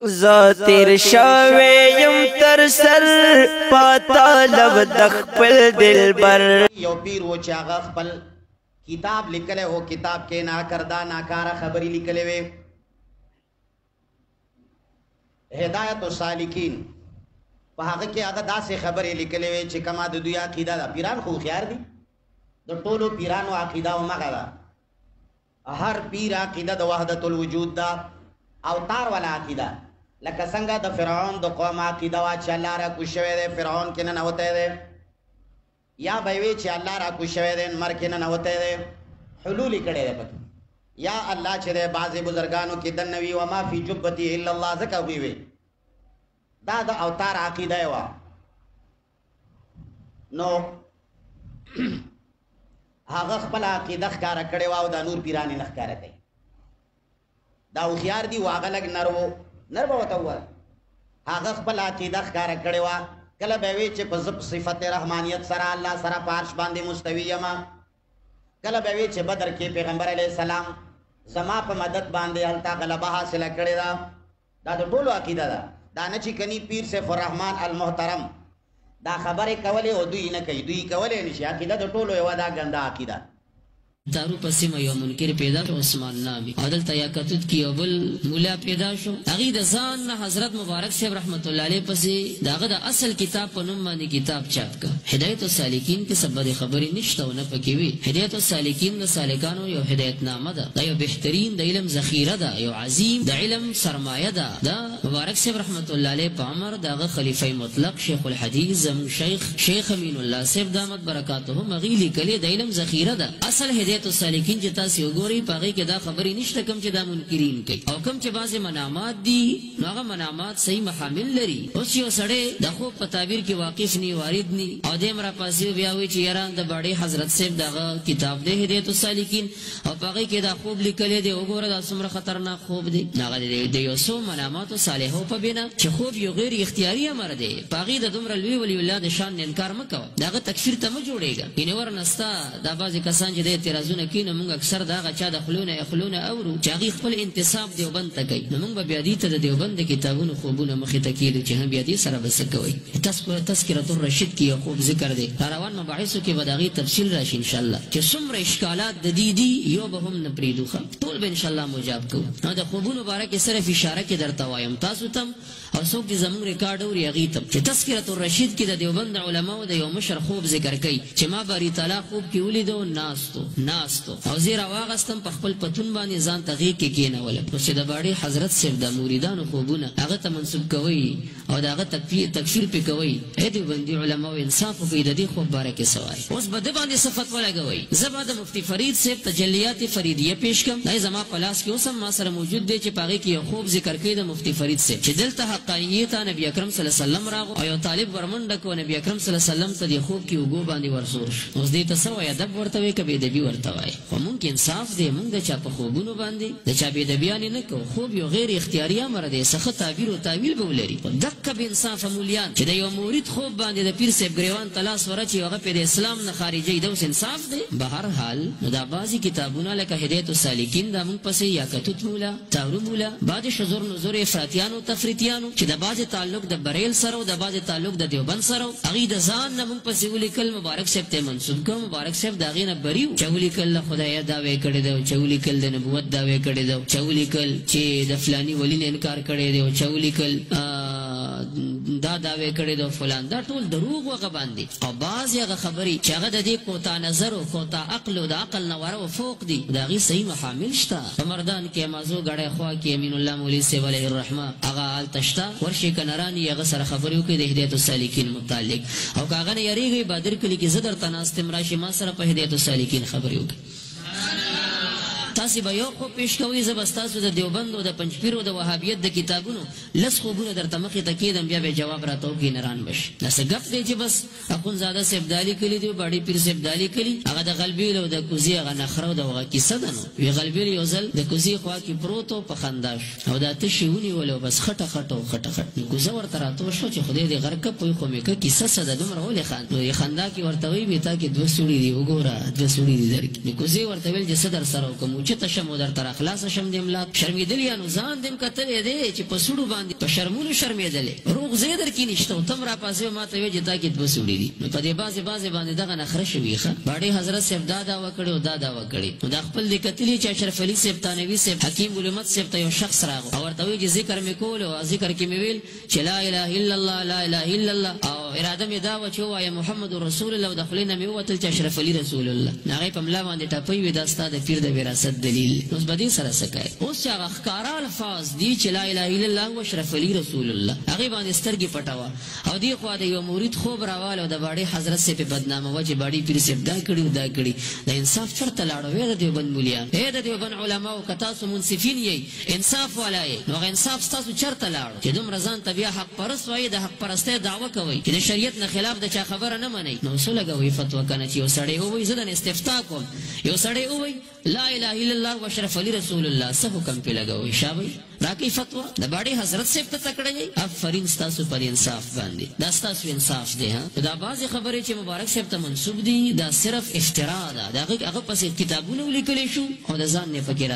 زاتر شاویم تر سر پاتا لب دخپل دل بر یو پیر و چې هغه خپل کتاب لیکلی او کتاب کې ناکردا ناکاره خبرې لیکلې وې هدایت السالکین په هغه کې هغه داسې خبرې لیکلې وې چې کما د دوی عقیده ده پیران خو هوښیار دي د ټولو پیرانو عقیده همغه ده هر پیر عقیده د وحدت الوجود ده اوتار والا عقیده لکه څنګه د فرعون د قوم عقیده وا چې الله را کوز شوی دی فرعون کې ننوتی دی یا به وی چې الله را کوز شوی دی مر کې ننوتی دی حلول یې کړی دی پکې یا الله چې دی بعضې بزرګانو کې دننه وي وما فی جبتي الا الله ځکه وی دا د اوتار عقیده یې وه نو هغه خپله عقیده ښکاره کړې وه او دا نور پیران یې نه ښکاره کوي دا هوښیار دي و هغه لږ نر و نر به ورته ووایه هغه خپله عقیده ښکاره کړې وه کله به وی چې په زه صفت رحمانیت سره الله سره په عرش باندې مستوي یم کله به وی چې بدر کې پیغمبر علیه السلام زما په مدد باندې هلته غلبه حاصله کړې ده دا د ټولو عقیده ده دا نه چې کني پیر سیف الرحمن المحترم دا خبرې کولې او دوی نه کوي دوی کولی نشي عقیده د ټولو یوه دا ګنده عقیده دارو پسې یو منکر پیدا شو عثمان نامي عدل تیا کتوت کی اول مولا پیدا شو هغه د ځان نه حضرت مبارک صاحب رحمت الله علیه پسې داغه د اصل کتاب په نوم باندې کتاب چاپ کا هدایت السالکین کې سبب خبرې نشته او نه پکې وی هدایت السالکین د سالکانو یو هدایت نامه ده دا یو بهترین د علم ذخیره ده یو عظیم د علم سرمایه ده دا مبارک صاحب رحمت الله علیه په امر داغه خلیفہ مطلق شیخ الحدیث زم شیخ امین الله صاحب دامت برکاته مغیلی کلی د علم ذخیره ده اصل هدایت السالکین چې تاسو وګورئ په هغې کې دا خبرې نشته کوم چې دا منکرین کوي او کوم چې بعضې منامات دي نو هغه منامات صحیح محامل لري اوس یو سړی د خوب په تعبیر کې واقف نی وارد نی او دیم را پاسې بیا وایي چې یاره د باډۍ حضرت صاحب دغه کتاب دی هدایت السالکین او په هغې کې دا خوب لیکلی دی وګوره دا څومره خطرناک خوب دی هغه د یو څو مناماتو صالحو په بنا چې خوب یو غیر اختیاري امر دی په هغې د دومره لوی ولی الله د شان نه انکار مه کوه د هغه تکفیر ته مه جوړېږه یعنې ورنسته دا بعضې کسان چې د اعتراضونه کوي نو موږ اکثر د هغه چا د خولونه اورو چې هغې خپل انتصاب دیوبند ته کوي نو موږ به بیا دې ته د دیوبند د کتابونو خوبونه مخې ته کېږدو چې هم بیا دې سره به څه کوئ تذکرة الرشید کې یو خوب ذکر دی را روان مباحثو کې به د هغې تفصیل راشي انشاءالله چې څومره اشکالات د دې دي یو به هم نه پرېږدو ښه ټول به انشاءالله مجاب کوو نو د خوبونو باره کې صرف اشاره کې درته وایم تاسو تم او څوک چې زموږ ریکارډ اوري هغې ته چې تذکرة الرشید کې د دیوبند علماو د یو مشر خوب ذکر کوي چې ما باری تعالی خوب کې ولیدو ناستو او زه راواغستم په خپل پتون باندې ځان ته غېږ کې کېنولم نو چې د باډۍ حضرت صاحب د مریدانو خوبونه هغه ته منسوب کوئ او د هغه تکفیر پې کوئ ای دیوبندي علماو انصاف وکړئ د دې خوب باره کې څه وایي اوس به ده باندې څه فتوا لګوئ زه به د مفتي فرید صاحب تجلیات فریدیه پیش کړم دا زما په لاس کې اوس هم ما سره موجود دی چې په هغې کې یو خوب ذکر کوي د مفتي فرید صاحب چې دلته حقانیې ته نبي اکرم صلی الله علیه وسلم راغو او یو طالب ورمنډه کړو نبي اکرم صلی الله علیه وسلم ته دې خوب کې اوږو باندې ورسور شو اوس دې ته څه وایي ادب ورته وایي که بېادبي ورته وایي خو مونږ انصاف دی مونږ د چا په خوبونو باندې د چا بېادبیانې نه کوو خوب یو غیر اختیاري امر دی څه ښه تعبیر او تاویل به ولري دقه بې انصافه مولیان چې د یو مورید خوب باندې د پیر صاحب ګریوان ته لاس ورچي هغه پې د اسلام نه خارجوي دا اوس انصاف دی به هر حال نو دا بعضې کتابونه لکه هدایت السالکین دا مونږ پسې یا کتوت مولا تاورو مولا بعضې شذور نظور افراطیانو تفریطیانو چې د بعضې تعلق د بریل سره او د بعضې تعلق د دیوبند سره هغې د ځان نه مونږ پسې ولیکل مبارک صاحب ته منسوب کړه مبارک صاحب د هغې نه بري و چې ولیکل له خدایه دعوې کړې ده چې ولیکل د نبوت دعوې کړې ده چې ولیکل چې د فلاني ولي نه انکار کړی دی او چې ولیکل دا دعوې کړې ده فلان دا ټول دروغ هغه باندې او بعضې هغه خبرې چې هغه د دې کوتا نظر او کوتا عقل او د عقل نه وره و فوق دي د هغې صحیح محامل شته په مردان کې مازو ګړی خوا کې امین الله مولوي صاحب علیه الرحمه هغه هلته شته ورشئ که نران یې هغه سره خبرې وکړئ د هدایت السالکین متعلق او که هغه نه یارېږئ بادر کلي کې زه درته ناست یم راشئ ما سره په هدایت السالکین خبرې وکړئ تاسې به یو خوب پیش کوئ زه به ستاسو د دیوبند او د پنجپیر او د وهابیت د کتابونو لس خوبونه درته مخې ته کېږدم بیا به جواب راته وکړي نران به شي داسې ګپ دی چې بس اخندزاده صاحب دا لیکلي دي باډۍ پیر صاحب دا لیکلي هغه د غلبیل او د کوزي هغه نخره او د هغه کیسه ده نو وی غلبیل یو ځل د کوزي خوا کې پروت و په خندا شو او دا تشې ونیولو بس خټه خټه کوزه ورته راته وشوه چې خدای دې غرقه پوی خو مې که کیسه څه ده دومره ولې خاند نو خندا کې ورته وایي بې تا کې دوه سوړي دي وګوره دوه سوړي دي درکړي نو کوزې ورته ویل چې څه در سره وکړم چې اوچته شم او درته راخلاصه شم د املاک شرمېدلي نو ځان دې م کتلی دی چې په سوړو باندې په شرمونو شرمېدلی روغ ځای در کې نشته او ته م راپاسې ما ته وایې چې تا کې دوه سوړي دي نو په دې بعضې باندې دغه نخره شوي ښه باډۍ حضرت صاحب دا دعوه کړې او دا دعوه کړې نو دا خپل دې کتلي چې اشرف علي صاحب تانوي صاحب حکیم ګل احمد صاحب ته یو شخص راغو او ورته وایي چې ذکر مې کول او ذکر کې مې ویل چې لا اله الا الله لا اله الا الله او اراده مې دا وه چې ووایه محمد رسول الله او د خولې نه مې ووتل چې اشرف علي رسول الله نو هغې په ملا باندې ټپۍ وي دا ستا د پیر د وراثت دلیل اوس به دې سره څه کوې اوس چې هغه ښکاره الفاظ دي چې لا اله الا الله و اشرف علي رسول الله هغې باندې سترګې پټوه او دې خوا د یو مرید خوب راواله او د باډۍ حضرت صاحب یې بدنامه وه چې باډۍ پیر صاحب دا کړي او دا کړي د انصاف چېرته لاړو ای د دیوبند مولیان ای د دیوبند علماو که تاسو منصفین یئ انصاف والا یئ نو هغه انصاف ستاسو چېرته لاړو چې دومره ځان ته بیا حق پرست وایي د حق پرستۍ دعوه کوئ چې د شریعت نه خلاف د چا خبره نه منئ نو څه لګوئ فتوا که نه چې یو سړی ووایي زه د استفتاء کوم یو سړی ووایي لا اله الا الله و اشرف علي رسول الله څه حکم پې لګوئ شابئ راکئ فتوا د باډۍ حضرت صاحب ته تکړه یئ افرین ستاسو پر انصاف باندې دا ستاسو انصاف دی دا بعضې خبرې چې مبارک صاحب ته منسوب دي دا صرف افترا ده د هغه پسې کتابونه ولیکلی شو او د ځان نه پکې